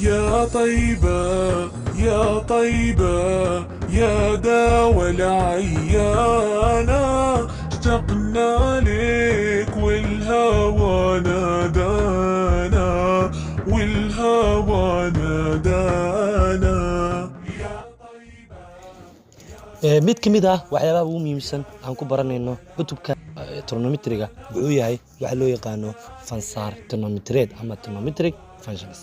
يا طيبة يا طيبة يا داوى العيانة، اشتقنا لك والهوى نادانا، والهوى نادانا. mid ka mid ah waxyaabaha ugu muhiimsan aan ku baranayno kutubka trigonometriga wuxuu yahay waxa loo yaqaano fansaar trigonometreed ama trigonometric functions.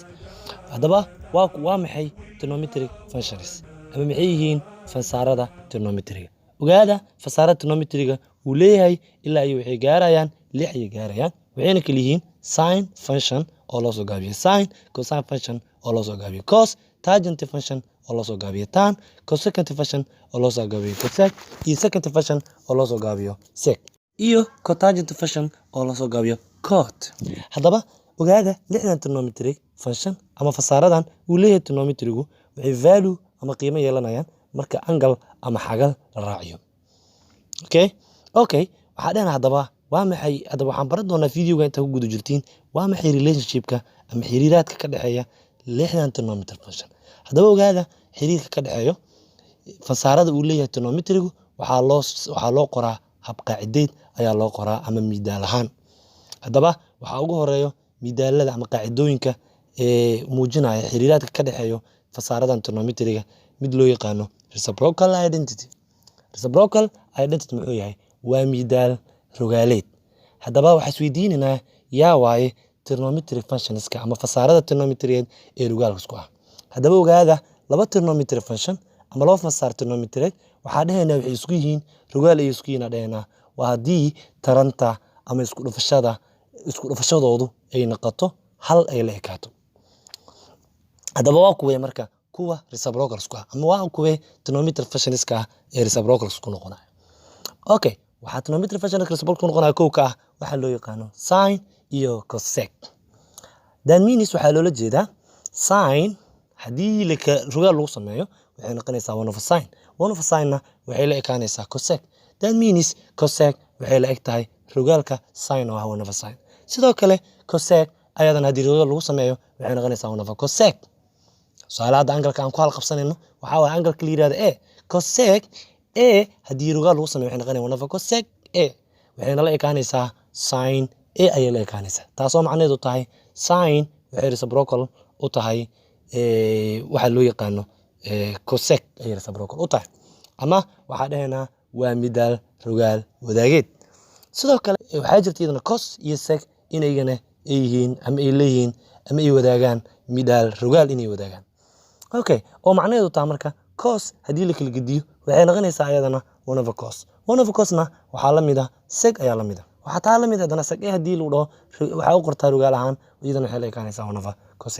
Haddaba waa maxay trigonometric functions ama maxay yihiin fansaarada trigonometriga? Ogaada fansaarada trigonometriga uu leeyahay ilaa iyo waxay gaarayaan 6 ay gaarayaan, waxayna kala yihiin sin function oo loo soo gaabiyo sin, cosine function oo loo soo gaabiyo cos, tangent function oo loo soo gaabiyo tan, cosecant function oo loo soo gaabiyo cosec, iyo secant function oo loo soo gaabiyo sec, iyo cotangent function oo loo soo gaabiyo cot. Haddaba ogaada 6dan trigonometric function ama fasaaradan uu leeyahay trigonometrigu waxay value ama qiimo yeelanayaan marka angle ama xagal la raaciyo. Okay, waxaa dhahna haddaba waa maxay? Haddaba waxaan baran doonaa videoga inta ku guda jirtiin waa maxay relationshipka ama xiriiraadka ka dhexeeya 6dan trigonometric function. Haddaba ogaada xiriirka ka dhexeeyo fasaarada uu leeyahay trigonometrigu waxaa loo qoraa hab qaacideed ayaa loo qoraa ama midaal ahaan. Haddaba waxaa ugu horeeyo midaalada ama qaacidooyinka muujinaya xiriiraadka ka dhexeeyo fasaaradan trigonometriga mid loo yaqaano reciprocal identity. Reciprocal identity muxuu yahay? Waa midaal rogaaleed. Haddaba waxaa isweydiinaynaa yaa waaye trigonometric functionska ama fasaarada trigonometriyeed ee rogaalka isku ah. Haddaba ogaada laba trigonometric function ama laba fasaar trigonometriyeed waxaa dhahaynaa waxay isku yihiin rogaal ay isku yihiin dhahaynaa waa haddii taranta ama isku dhufashadoodu ay noqoto hal ay la ekaato. Haddaba waa kuwee marka kuwa reciprocal isku ah ama waa kuwee trigonometric functionska ah ee reciprocal isku noqonaya. Okay, waxaa trigonometric functionska reciprocal isku noqonaya kow ka ah waxaa loo yaqaano sin iyo cosec. That means waxaa loola jeedaa sin haddii rogaal lagu sameeyo waxay noqonaysaa 1 over sin. 1 over sin-na waxay la ekaanaysaa cosec. That means cosec waxay la eg tahay rogaalka sin oo ah 1 over sin. Sidoo kale cosec ayadana haddii rogaal lagu sameeyo waxay noqonaysaa 1 over cosec. Su'aalaha hadda angalka aan ku hal qabsanayno waxaa waaye angalka la yiraahdo a. Cosec a haddii rogaal lagu sameeyo waxay noqonaysaa 1 over cosec a. Waxayna la ekaanaysaa sin a ayay la ekaanaysaa. Taasoo macnaheedu tahay sin waxay reciprocal u tahay waxa loo yaqaano cosec ayay reciprocal u tahay. Ama waxaa dhahaynaa waa midaal rogaal wadaageed. Sidoo kale waxaa jirta iyadana cos iyo sec inayna yihiin ama ay leeyihiin ama ay wadaagaan midaal rogaal inay wadaagaan. Okay, oo macnaheedu taa marka cos haddii la kala gediyo waxay noqonaysaa ayadana 1 over cos. 1 over cosna waxaa la mid ah sec ayaa la mid ah. Waxaa taa la mid ah haddana sec haddii lagu dhaho waxaa u qortaa rogaal ahaan iyadana waxay la ekaanaysaa 1 over cos.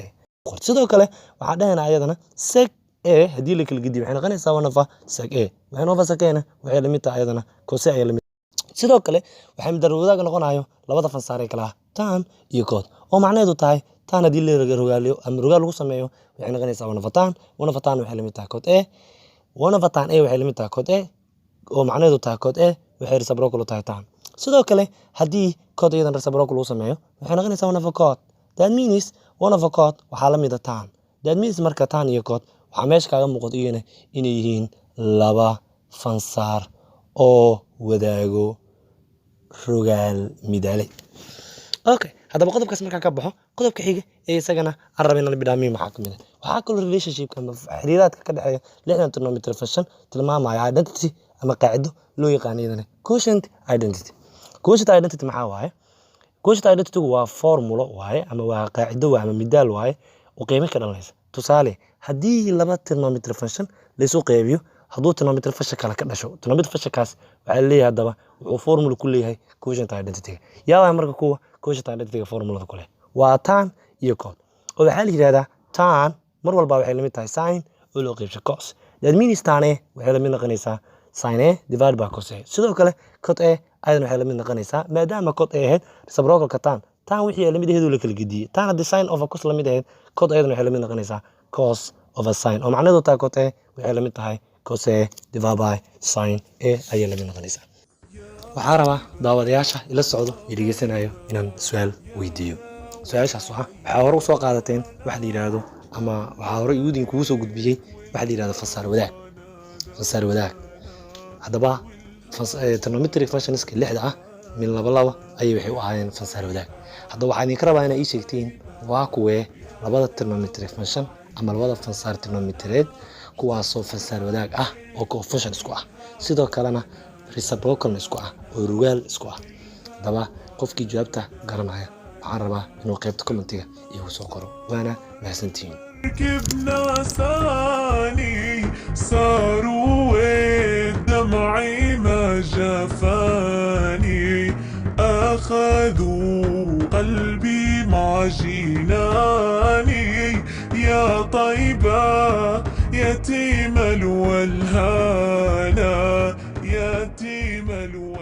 Sidoo kale waxaa dhahaynaa ayadana sec a haddii la kala gediyo waxay noqonaysaa 1 over sec a. 1 over sec a-na waxay la mid tahay ayadana cos ayaa la mid. Sidoo kale waxay midaal wadaag noqonayo labada fansaar ee kala ah tan iyo cot. Oo macnaheedu tahay tan haddii la rogaaliyo ama rogaal lagu sameeyo waxay noqonaysaa 1 over tan. 1 over tan waxay la mid tahay cot a. 1 over tan a waxay la mid tahay cot a. Oo macnaheedu tahay cot a waxay reciprocal u tahay tan. Sidoo kale haddii cot iyadan reciprocal lagu sameeyo waxay noqonaysaa 1 over cot. That means 1 over cot waxaa la mid ah tan. That means marka tan iyo cot waxaa meesha kaaga muuqato iyana inay yihiin laba fansaar oo wadaago rogaal midaale. Okay, haddaba qodobkaas markaan ka baxo qodobka xiga ee isagana aan rabay inaan bidhaamiyo maxaa ka mid ah waxaa kaloo relationship ama xiriiraadka ka dhexeeya 6dan trigonometric function tilmaamaya identity ama qaacido loo yaqaan iyadana quotient identity. Quotient identity maxaa waaye? Quotient identity waa formulo waaye ama waa qaacido waa ama midaal waaye oo qiimo ka dhalanaysa. Tusaale haddii laba trigonometric function la isu qeybiyo hadduu trigonometric function kala ka dhasho trigonometric functionkaas waxaa leeyahay haddaba wuxuu formula ku leeyahay quotient identity. yaa waa marka kuwa quotient identity formulada ku leh waa tan iyo cot. oo waxaa la yiraahdaa tan mar walba waxay la mid tahay sin oo loo qeybsho cos. That means tan waxay la mid noqonaysaa sin a divided by cos a. Sidoo kale cot a ayadana waxay la mid noqonaysaa maadaama cot a ahayd reciprocal ka tan wixii la mid ahayd la kala gediyay tan haddii sin over cos la mid ahayd cot ayadana waxay la mid noqonaysaa cos over sin. oo macnaheedu tahay cot a waxay la mid tahay cos a divided by sin a ayay la mid noqonaysaa. waxaan rabaa daawadayaasha ila socdo iyo dhageysanayo inaan su'aal weydiiyo. su'aashaas waxaa hore u soo qaadateen waxa la yiraahdo ama waxaa hore yuudin kugu soo gudbiyey waxa la yiraahdo fasaar wadaag haddaba trigonometric functionska lixda ah min laba ayay waxay u ahaayeen fasaar wadaag haddaba waxaan idinka rabaa inay ii sheegtiin waa kuwee labada trigonometric function ama labada fasaar trigonometreed kuwaasoo fasaar wadaag ah oo coefficient isku ah sidoo kalena reciprocal isku ah oo rugaal isku ah haddaba qofkii jawaabta garanaya waxaan rabaa inuu qaybta commentiga igu soo qoro waana mahadsantihiin ركبنا ثاني صاروا دمعي ما جفاني أخذوا قلبي مع جناني يا طيبة يتيم الولهانا يتيم الولهانا